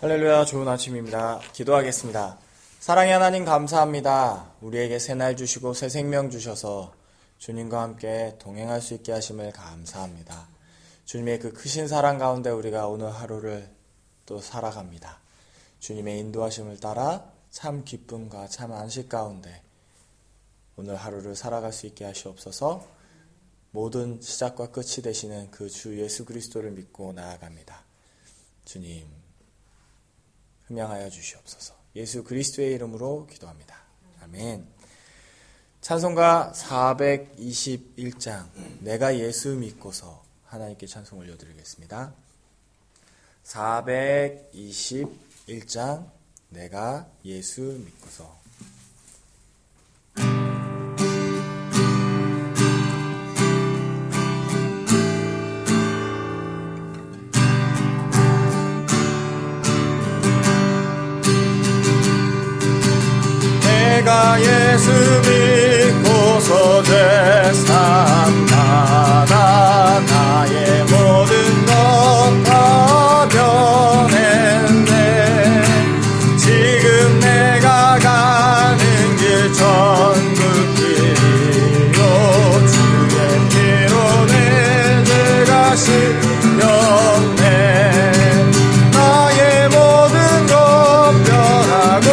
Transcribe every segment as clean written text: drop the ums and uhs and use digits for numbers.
할렐루야, 좋은 아침입니다. 기도하겠습니다. 사랑의 하나님 감사합니다. 우리에게 새날 주시고 새 생명 주셔서 주님과 함께 동행할 수 있게 하심을 감사합니다. 주님의 그 크신 사랑 가운데 우리가 오늘 하루를 또 살아갑니다. 주님의 인도하심을 따라 참 기쁨과 참 안식 가운데 오늘 하루를 살아갈 수 있게 하시옵소서. 모든 시작과 끝이 되시는 그 주 예수 그리스도를 믿고 나아갑니다. 주님 흠양하여 주시옵소서. 예수 그리스도의 이름으로 기도합니다. 아멘. 찬송가 421장 내가 예수 믿고서 하나님께 찬송 올려드리겠습니다. 421장 내가 예수 믿고서. 내가 예수 믿고서 죄산 받아 나의 모든 것 다 변했네. 지금 내가 가는 길 천국길이요 주의 피로 내 죄가 씻겼네. 나의 모든 것 변하고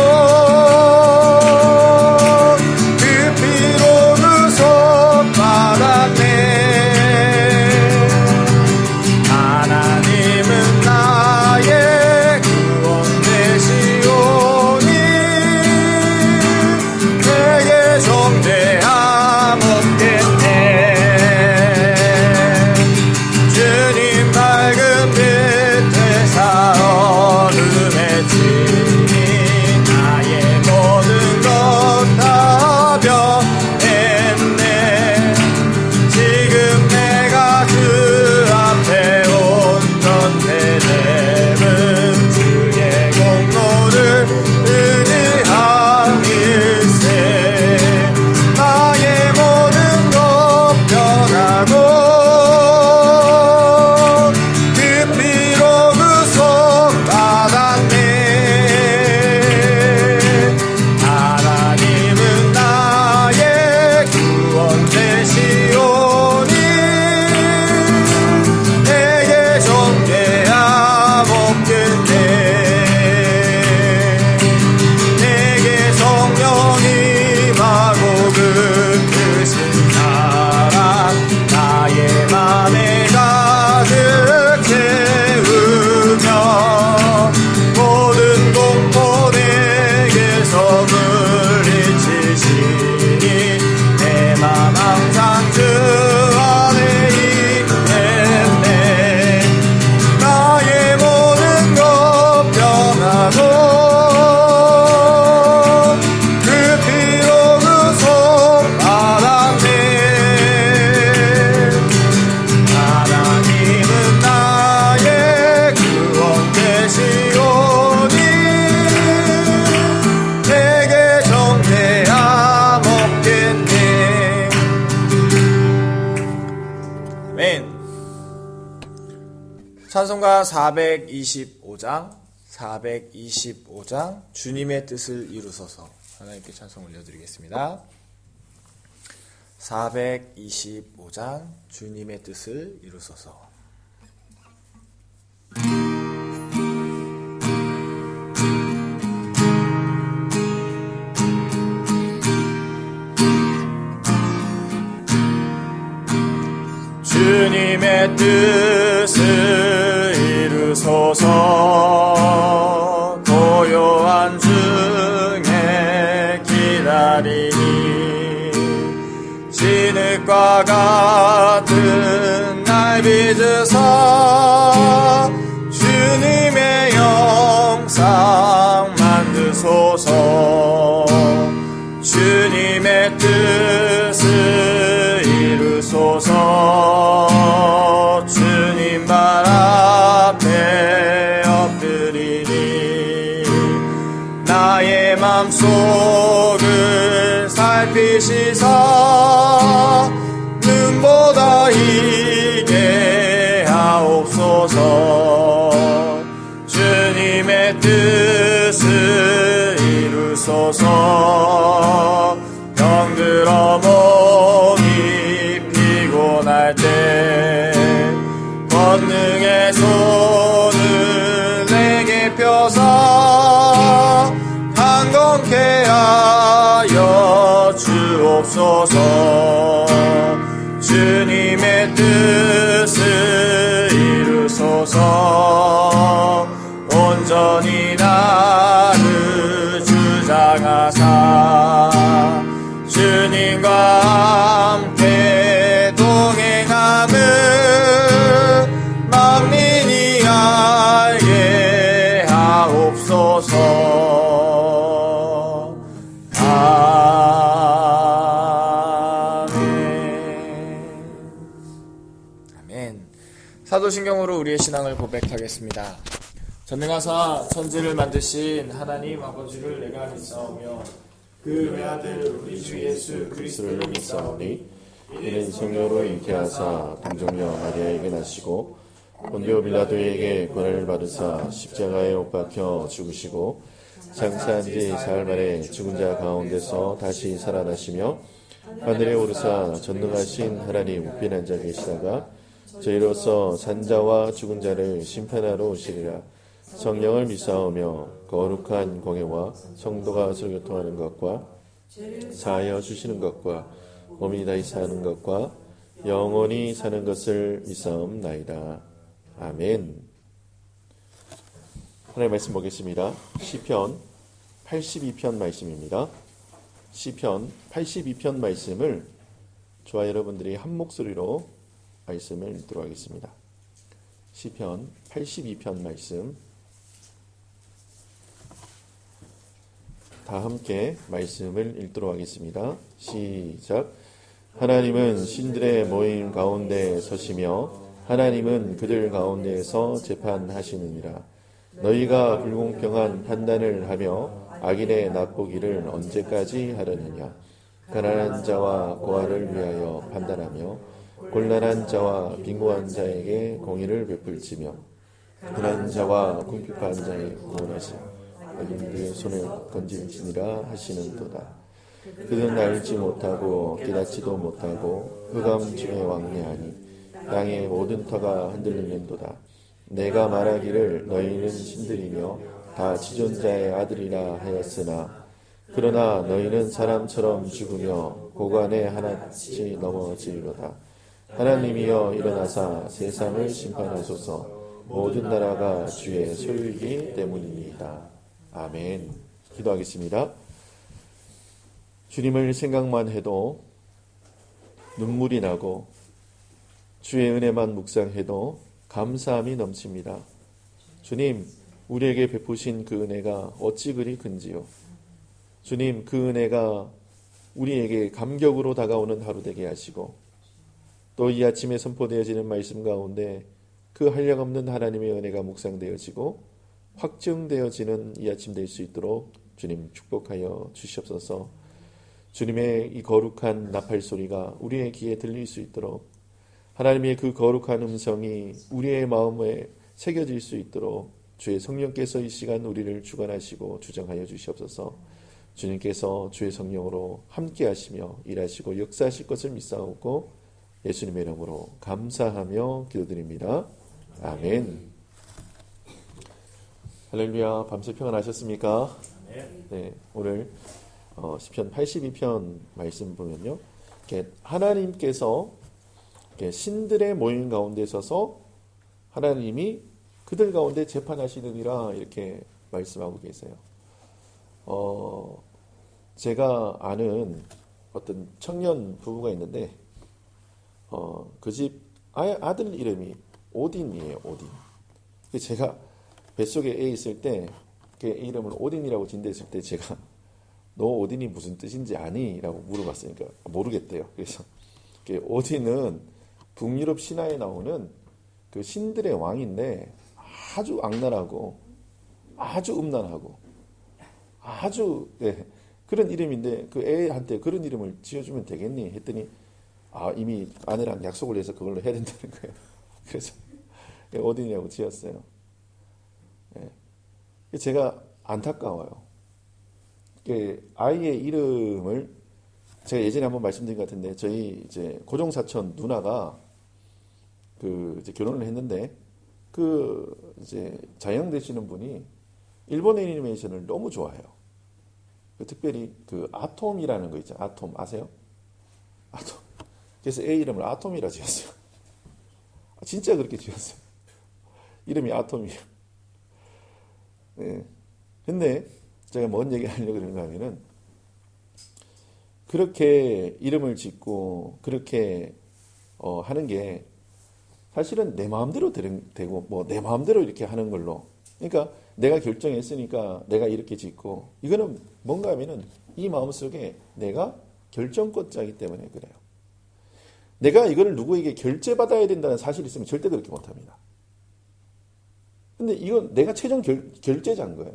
찬송가 425장 주님의 뜻을 이루소서. 하나님께 찬송 올려드리겠습니다. 425장 주님의 뜻을 이루소서. 주님의 뜻을 이루소서. 고요한 중에 기다리니 진흙과 같은 날 빚으사 주님의 영상 만드소서. 주님의 뜻을 이루소서. 주님 발 앞에 엎드리니 나의 맘속을 살피시사 눈보다 이게 하옵소서. 주님의 주님의 뜻을 이루소서. 병들어 몸이 피곤할 때 권능의 손을 내게 펴사 강건케 하여 주옵소서. 주님의 뜻을 이루소서. 온전히 나를 주장하사 주님과 함께 동행함을 만민이 알게 하옵소서. 아멘. 사도신경으로 우리의 신앙을 고백하겠습니다. 전능하사 천지를 만드신 하나님 아버지를 내가 믿사오며 그 외아들 우리 주 예수 그리스도를 믿사오니 이는 성령으로 잉태하사 동정녀 마리아에게 나시고 본디오 빌라도에게 고난을 받으사 십자가에 못 박혀 죽으시고 장사한 지 사흘 만에 죽은 자 가운데서 다시 살아나시며 하늘에 오르사 전능하신 하나님 우편에 앉아 계시다가 저희로서 산자와 죽은 자를 심판하러 오시리라. 성령을 믿사오며 거룩한 공예와 성도가 설교통하는 것과 사하여 주시는 것과 몸이 다시 사는 것과 영원히 사는 것을 믿사옵나이다. 아멘. 하나님의 말씀 보겠습니다. 시편 82편 말씀입니다. 시편 82편 말씀을 저와 여러분들이 한 목소리로 말씀을 읽도록 하겠습니다. 시편 82편 말씀 다 함께 말씀을 읽도록 하겠습니다. 시작. 하나님은 신들의 모임 가운데 서시며 하나님은 그들 가운데에서 재판하시느니라. 너희가 불공평한 판단을 하며 악인의 납보기를 언제까지 하려느냐. 가난한 자와 고아를 위하여 판단하며 곤란한 자와 빈곤한 자에게 공의를 베풀지며 가난한 자와 궁핍한 자의 구원하시며 악인들의 손을 건질지니라 하시는도다. 그들은 알지 못하고 깨닫지도 못하고 흑암 중에 왕래하니 땅의 모든 터가 흔들리는도다. 내가 말하기를 너희는 신들이며 다 지존자의 아들이라 하였으나 그러나 너희는 사람처럼 죽으며 고관에 하나씩 넘어지리로다. 하나님이여 일어나사 세상을 심판하소서. 모든 나라가 주의 소유이기 때문입니다. 아멘. 기도하겠습니다. 주님을 생각만 해도 눈물이 나고 주의 은혜만 묵상해도 감사함이 넘칩니다. 주님, 우리에게 베푸신 그 은혜가 어찌 그리 큰지요. 주님, 그 은혜가 우리에게 감격으로 다가오는 하루 되게 하시고 또 이 아침에 선포되어지는 말씀 가운데 그 한량없는 하나님의 은혜가 묵상되어지고 확증되어지는 이 아침 될 수 있도록 주님 축복하여 주시옵소서. 주님의 이 거룩한 나팔 소리가 우리의 귀에 들릴 수 있도록 하나님의 그 거룩한 음성이 우리의 마음에 새겨질 수 있도록 주의 성령께서 이 시간 우리를 주관하시고 주장하여 주시옵소서. 주님께서 주의 성령으로 함께 하시며 일하시고 역사하실 것을 믿사오고 예수님의 이름으로 감사하며 기도드립니다. 아멘. 할렐루야. 밤새 평안하셨습니까? 네, 오늘 시편 82편 말씀 보면요, 하나님께서 신들의 모임 가운데 서서 하나님이 그들 가운데 재판하시느니라 이렇게 말씀하고 계세요. 제가 아는 어떤 청년 부부가 있는데 그 집 아들 이름이 오딘이에요. 오딘. 제가 뱃속에 애 있을 때 그 애 이름을 오딘이라고 진대했을 때 제가 너 오딘이 무슨 뜻인지 아니? 라고 물어봤으니까 모르겠대요. 그래서 오딘은 북유럽 신화에 나오는 그 신들의 왕인데 아주 악랄하고 아주 음란하고 아주 그런 이름인데 그 애한테 그런 이름을 지어주면 되겠니? 했더니 이미 아내랑 약속을 해서 그걸로 해야 된다는 거예요. 그래서 오딘이라고 지었어요. 제가 안타까워요. 아이의 이름을 제가 예전에 한번 말씀드린 것 같은데 저희 이제 고종 사촌 누나가 이제 결혼을 했는데 이제 자영 되시는 분이 일본 애니메이션을 너무 좋아해요. 특별히 아톰이라는 거 있죠. 아톰 아세요? 아톰. 그래서 애 이름을 아톰이라 지었어요. 진짜 그렇게 지었어요. 이름이 아톰이에요. 네. 근데 제가 뭔 얘기 하려고 그러는가 하면은 그렇게 이름을 짓고 그렇게 하는 게 사실은 내 마음대로 되고 뭐 내 마음대로 이렇게 하는 걸로, 그러니까 내가 결정했으니까 내가 이렇게 짓고, 이거는 뭔가 하면은 이 마음속에 내가 결정권자이기 때문에 그래요. 내가 이거를 누구에게 결제받아야 된다는 사실이 있으면 절대 그렇게 못합니다. 근데 이건 내가 최종 결제자인 거예요.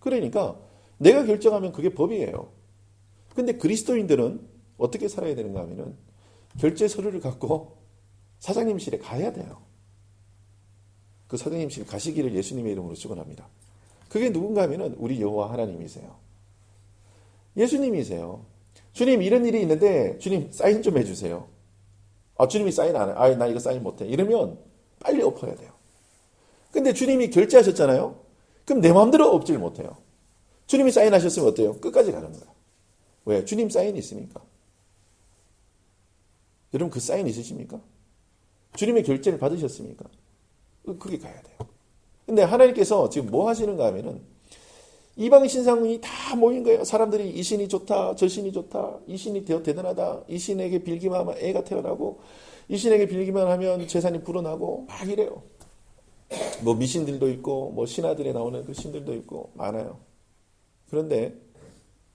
그러니까 내가 결정하면 그게 법이에요. 근데 그리스도인들은 어떻게 살아야 되는가 하면은 결제 서류를 갖고 사장님실에 가야 돼요. 그 사장님실 가시기를 예수님의 이름으로 축원합니다. 그게 누군가 하면은 우리 여호와 하나님이세요. 예수님이세요. 주님 이런 일이 있는데 주님 사인 좀 해주세요. 주님이 사인 안 해. 나 이거 사인 못해. 이러면 빨리 엎어야 돼요. 근데 주님이 결제하셨잖아요. 그럼 내 마음대로 엎질 못해요. 주님이 사인하셨으면 어때요? 끝까지 가는 거예요. 왜? 주님 사인이 있으니까. 여러분 그 사인 있으십니까? 주님의 결제를 받으셨습니까? 그게 가야 돼요. 근데 하나님께서 지금 뭐 하시는가 하면은 이방 신상이 다 모인 거예요. 사람들이 이 신이 좋다, 저 신이 좋다, 이 신이 대단하다, 이 신에게 빌기만 하면 애가 태어나고, 이 신에게 빌기만 하면 재산이 불어나고 막 이래요. 뭐 미신들도 있고, 뭐 신하들에 나오는 그 신들도 있고 많아요. 그런데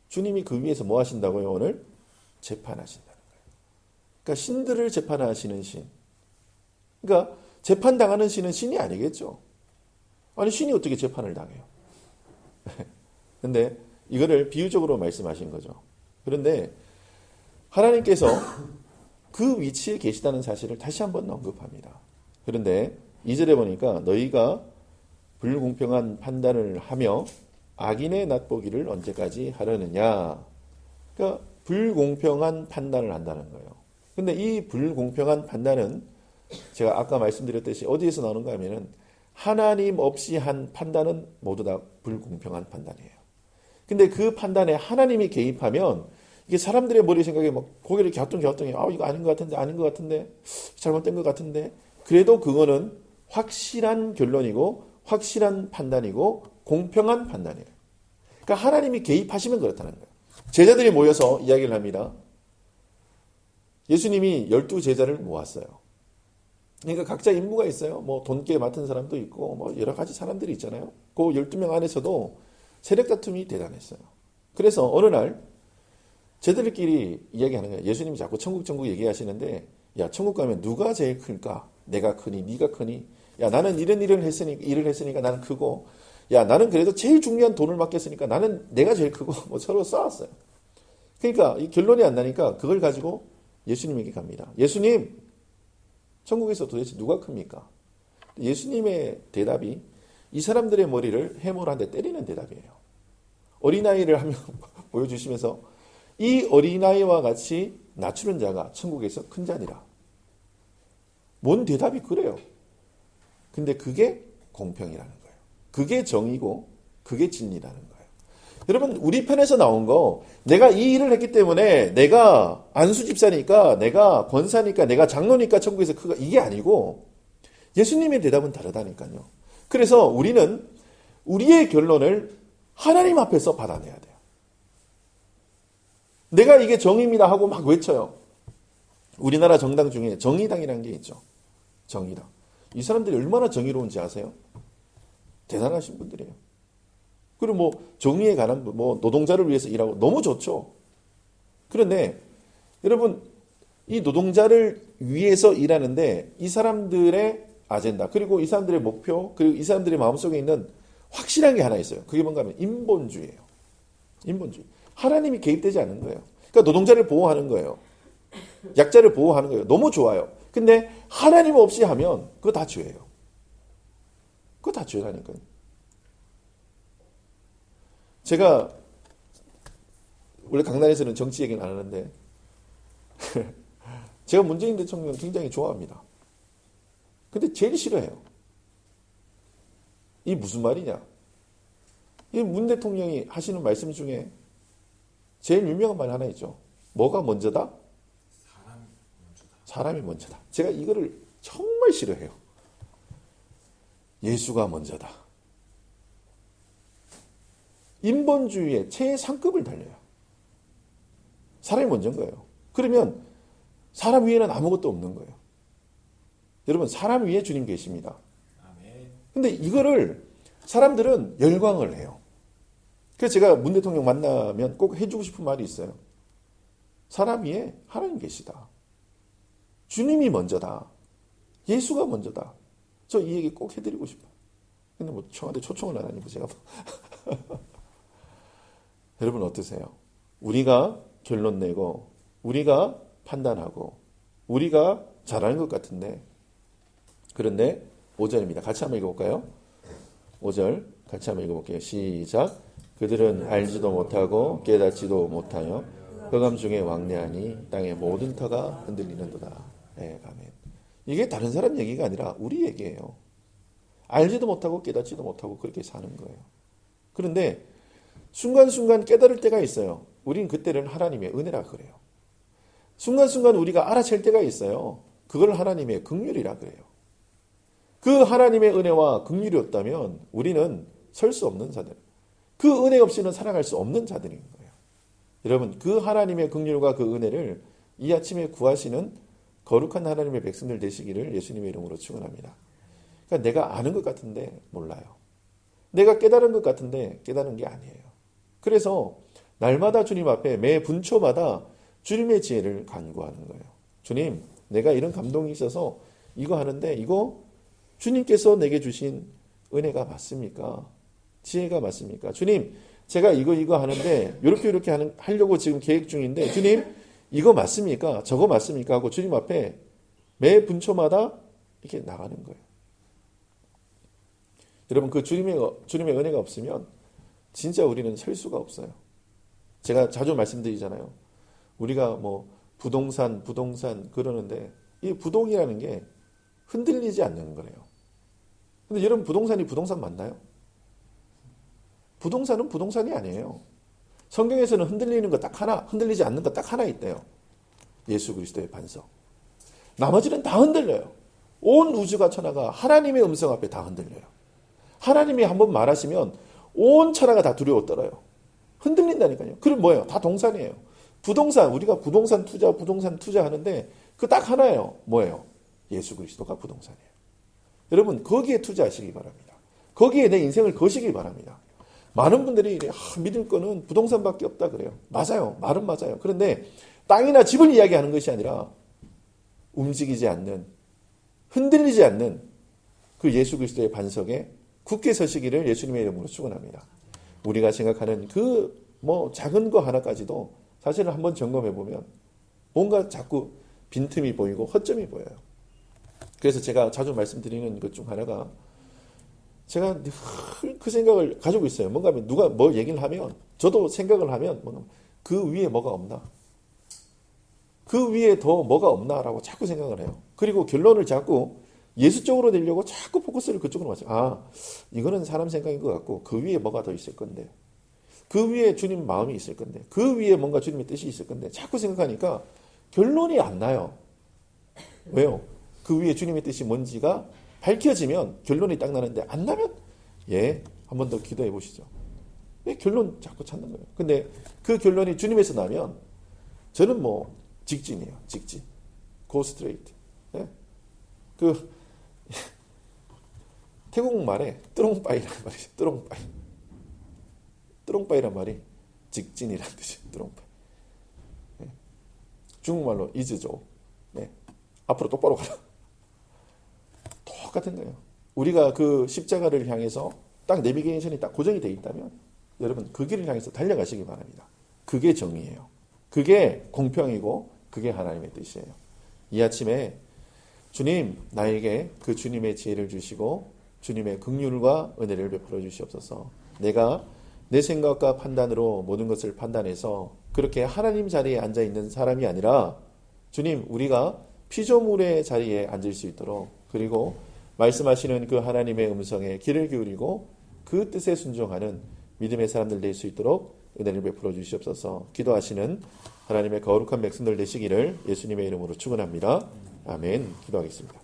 주님이 그 위에서 뭐 하신다고요? 오늘 재판하신다는 거예요. 그러니까 신들을 재판하시는 신. 그러니까 재판당하는 신은 신이 아니겠죠. 아니 신이 어떻게 재판을 당해요? 근데 이거를 비유적으로 말씀하신 거죠. 그런데 하나님께서 그 위치에 계시다는 사실을 다시 한번 언급합니다. 그런데 2절에 보니까 너희가 불공평한 판단을 하며 악인의 낫보기를 언제까지 하려느냐. 그러니까 불공평한 판단을 한다는 거예요. 근데 이 불공평한 판단은 제가 아까 말씀드렸듯이 어디에서 나오는가 하면은 하나님 없이 한 판단은 모두 다 불공평한 판단이에요. 근데 그 판단에 하나님이 개입하면 이게 사람들의 머리 생각에 막 고개를 갸우뚱갸우뚱해. 이거 아닌 것 같은데, 아닌 것 같은데, 잘못된 것 같은데. 그래도 그거는 확실한 결론이고 확실한 판단이고 공평한 판단이에요. 그러니까 하나님이 개입하시면 그렇다는 거예요. 제자들이 모여서 이야기를 합니다. 예수님이 12제자를 모았어요. 그러니까 각자 임무가 있어요. 뭐 돈깨 맡은 사람도 있고 뭐 여러 가지 사람들이 있잖아요. 그 12명 안에서도 세력 다툼이 대단했어요. 그래서 어느 날 제자들끼리 이야기하는 거예요. 예수님이 자꾸 천국 얘기하시는데, 야 천국 가면 누가 제일 클까? 내가 크니 네가 크니? 야 나는 이런 일을 했으니까 나는 크고, 야 나는 그래도 제일 중요한 돈을 맡겼으니까 나는 내가 제일 크고, 뭐 서로 싸웠어요. 그러니까 이 결론이 안 나니까 그걸 가지고 예수님에게 갑니다. 예수님, 천국에서 도대체 누가 큽니까? 예수님의 대답이 이 사람들의 머리를 해머로 한 대 때리는 대답이에요. 어린아이를 한 명 보여주시면서 이 어린아이와 같이 낮추는 자가 천국에서 큰 자니라. 뭔 대답이 그래요. 근데 그게 공평이라는 거예요. 그게 정의고 그게 진리라는 거예요. 여러분 우리 편에서 나온 거, 내가 이 일을 했기 때문에 내가 안수 집사니까, 내가 권사니까, 내가 장로니까 천국에서 크가, 이게 아니고 예수님의 대답은 다르다니까요. 그래서 우리는 우리의 결론을 하나님 앞에서 받아내야 돼요. 내가 이게 정의입니다 하고 막 외쳐요. 우리나라 정당 중에 정의당이라는 게 있죠. 정의당. 이 사람들이 얼마나 정의로운지 아세요? 대단하신 분들이에요. 그리고 뭐 정의에 관한 뭐 노동자를 위해서 일하고 너무 좋죠. 그런데 여러분 이 노동자를 위해서 일하는데 이 사람들의 아젠다, 그리고 이 사람들의 목표, 그리고 이 사람들의 마음속에 있는 확실한 게 하나 있어요. 그게 뭔가 하면 인본주의예요. 인본주의. 하나님이 개입되지 않는 거예요. 그러니까 노동자를 보호하는 거예요. 약자를 보호하는 거예요. 너무 좋아요. 근데 하나님 없이 하면 그거 다 죄예요. 그거 다 죄라니까요. 제가 원래 강단에서는 정치 얘기는 안 하는데 제가 문재인 대통령 굉장히 좋아합니다. 근데 제일 싫어해요. 이게 무슨 말이냐? 이 문 대통령이 하시는 말씀 중에 제일 유명한 말 하나 있죠. 뭐가 먼저다? 사람이 먼저다. 제가 이거를 정말 싫어해요. 예수가 먼저다. 인본주의의 최상급을 달려요. 사람이 먼저인 거예요. 그러면 사람 위에는 아무것도 없는 거예요. 여러분, 사람 위에 주님 계십니다. 근데 이거를 사람들은 열광을 해요. 그래서 제가 문 대통령 만나면 꼭 해주고 싶은 말이 있어요. 사람 위에 하나님 계시다. 주님이 먼저다. 예수가 먼저다. 저 이 얘기 꼭 해드리고 싶어요. 근데 뭐 청와대 초청을 안 하니까 제가 여러분 어떠세요? 우리가 결론 내고 우리가 판단하고 우리가 잘하는 것 같은데, 그런데 5절입니다. 같이 한번 읽어볼까요? 5절 같이 한번 읽어볼게요. 시작. 그들은 알지도 못하고 깨닫지도 못하여 흑암 중에 왕래하니 땅의 모든 터가 흔들리는도다. 네, 아멘. 이게 다른 사람 얘기가 아니라 우리 얘기예요. 알지도 못하고 깨닫지도 못하고 그렇게 사는 거예요. 그런데 순간순간 깨달을 때가 있어요. 우린 그때를 하나님의 은혜라 그래요. 순간순간 우리가 알아챌 때가 있어요. 그걸 하나님의 긍휼이라 그래요. 그 하나님의 은혜와 긍휼이 없다면 우리는 설 수 없는 자들, 그 은혜 없이는 살아갈 수 없는 자들인 거예요. 여러분, 그 하나님의 긍휼과 그 은혜를 이 아침에 구하시는 거룩한 하나님의 백성들 되시기를 예수님의 이름으로 축원합니다. 그러니까 내가 아는 것 같은데 몰라요. 내가 깨달은 것 같은데 깨달은 게 아니에요. 그래서 날마다 주님 앞에 매 분초마다 주님의 지혜를 간구하는 거예요. 주님, 내가 이런 감동이 있어서 이거 하는데 이거 주님께서 내게 주신 은혜가 맞습니까? 지혜가 맞습니까? 주님, 제가 이거 하는데 이렇게 하려고 지금 계획 중인데 주님, 이거 맞습니까? 저거 맞습니까? 하고 주님 앞에 매 분초마다 이렇게 나가는 거예요. 여러분, 그 주님의 은혜가 없으면 진짜 우리는 설 수가 없어요. 제가 자주 말씀드리잖아요. 우리가 뭐 부동산 그러는데 이 부동이라는 게 흔들리지 않는 거래요. 근데 여러분, 부동산이 부동산 맞나요? 부동산은 부동산이 아니에요. 성경에서는 흔들리는 거 딱 하나, 흔들리지 않는 거 딱 하나 있대요. 예수 그리스도의 반석. 나머지는 다 흔들려요. 온 우주가 천하가 하나님의 음성 앞에 다 흔들려요. 하나님이 한번 말하시면 온 천하가 다 두려워 떨어요. 흔들린다니까요. 그럼 뭐예요? 다 동산이에요. 부동산, 우리가 부동산 투자 하는데 그 딱 하나예요. 뭐예요? 예수 그리스도가 부동산이에요. 여러분, 거기에 투자하시기 바랍니다. 거기에 내 인생을 거시기 바랍니다. 많은 분들이 믿을 거는 부동산밖에 없다 그래요. 맞아요. 말은 맞아요. 그런데 땅이나 집을 이야기하는 것이 아니라 움직이지 않는, 흔들리지 않는 그 예수 그리스도의 반석에 굳게 서시기를 예수님의 이름으로 축원합니다. 우리가 생각하는 그 작은 거 하나까지도 사실은 한번 점검해 보면 뭔가 자꾸 빈틈이 보이고 허점이 보여요. 그래서 제가 자주 말씀드리는 것 중 하나가, 제가 늘 그 생각을 가지고 있어요. 뭔가 누가 뭐 얘기를 하면 저도 생각을 하면 그 위에 뭐가 없나? 그 위에 더 뭐가 없나라고 자꾸 생각을 해요. 그리고 결론을 자꾸 예수 쪽으로 내려고 자꾸 포커스를 그쪽으로 맞춰요. 이거는 사람 생각인 것 같고 그 위에 뭐가 더 있을 건데, 그 위에 주님 마음이 있을 건데, 그 위에 뭔가 주님의 뜻이 있을 건데 자꾸 생각하니까 결론이 안 나요. 왜요? 그 위에 주님의 뜻이 뭔지가 밝혀지면 결론이 딱 나는데 안 나면 한 번 더 기도해 보시죠. 왜 결론 자꾸 찾는 거예요? 근데 그 결론이 주님에서 나면 저는 직진이에요. 직진. Go straight. 그 태국 말에 뚜롱빠이라는 말이 있어요. 뚜롱빠이. 뚜롱빠이란 말이 직진이라는 뜻이에요. 뚜롱빠이. 중국말로 이즈조. 앞으로 똑바로 가라. 똑같은 거예요. 우리가 그 십자가를 향해서 딱 내비게이션이 딱 고정이 되어 있다면 여러분 그 길을 향해서 달려가시기 바랍니다. 그게 정의예요. 그게 공평이고 그게 하나님의 뜻이에요. 이 아침에 주님, 나에게 그 주님의 지혜를 주시고 주님의 긍휼과 은혜를 베풀어 주시옵소서. 내가 내 생각과 판단으로 모든 것을 판단해서 그렇게 하나님 자리에 앉아 있는 사람이 아니라 주님, 우리가 피조물의 자리에 앉을 수 있도록, 그리고 말씀하시는 그 하나님의 음성에 귀를 기울이고 그 뜻에 순종하는 믿음의 사람들 될 수 있도록 은혜를 베풀어 주시옵소서. 기도하시는 하나님의 거룩한 백성들 되시기를 예수님의 이름으로 축원합니다. 아멘. 기도하겠습니다.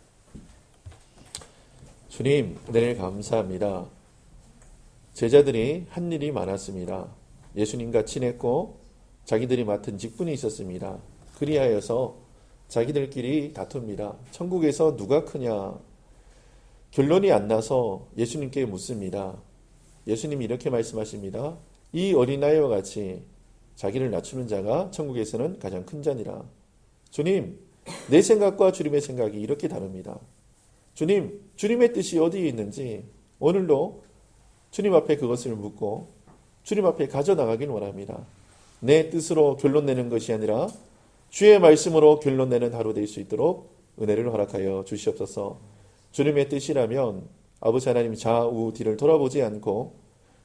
주님, 은혜를 감사합니다. 제자들이 한 일이 많았습니다. 예수님과 친했고 자기들이 맡은 직분이 있었습니다. 그리하여서 자기들끼리 다툽니다. 천국에서 누가 크냐? 결론이 안 나서 예수님께 묻습니다. 예수님이 이렇게 말씀하십니다. 이 어린아이와 같이 자기를 낮추는 자가 천국에서는 가장 큰 자니라. 주님, 내 생각과 주님의 생각이 이렇게 다릅니다. 주님, 주님의 뜻이 어디에 있는지 오늘도 주님 앞에 그것을 묻고 주님 앞에 가져나가길 원합니다. 내 뜻으로 결론 내는 것이 아니라 주의 말씀으로 결론 내는 하루 될 수 있도록 은혜를 허락하여 주시옵소서. 주님의 뜻이라면 아버지 하나님 좌우 뒤를 돌아보지 않고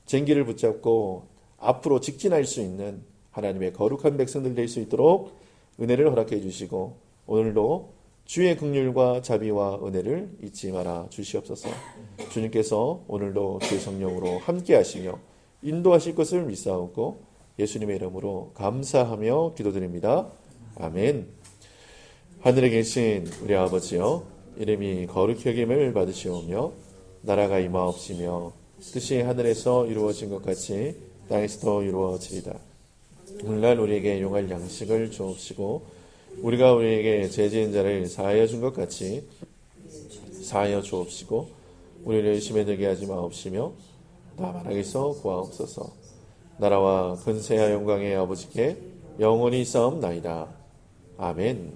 쟁기를 붙잡고 앞으로 직진할 수 있는 하나님의 거룩한 백성들 될 수 있도록 은혜를 허락해 주시고 오늘도 주의 긍휼과 자비와 은혜를 잊지 말아 주시옵소서. 주님께서 오늘도 주의 성령으로 함께 하시며 인도하실 것을 믿사옵고 예수님의 이름으로 감사하며 기도드립니다. 아멘. 하늘에 계신 우리 아버지여, 이름이 거룩히 여김을 받으시오며 나라가 임하옵시며 뜻이 하늘에서 이루어진 것 같이 땅에서도 이루어지리다. 오늘날 우리에게 용할 양식을 주옵시고 우리가 우리에게 죄 지은 자를 사하여 준 것 같이 사하여 주옵시고 우리를 의심에 들게 하지 마옵시며 다만 악에서 구하옵소서. 나라와 근세와 영광의 아버지께 영원히 싸움나이다. 아멘.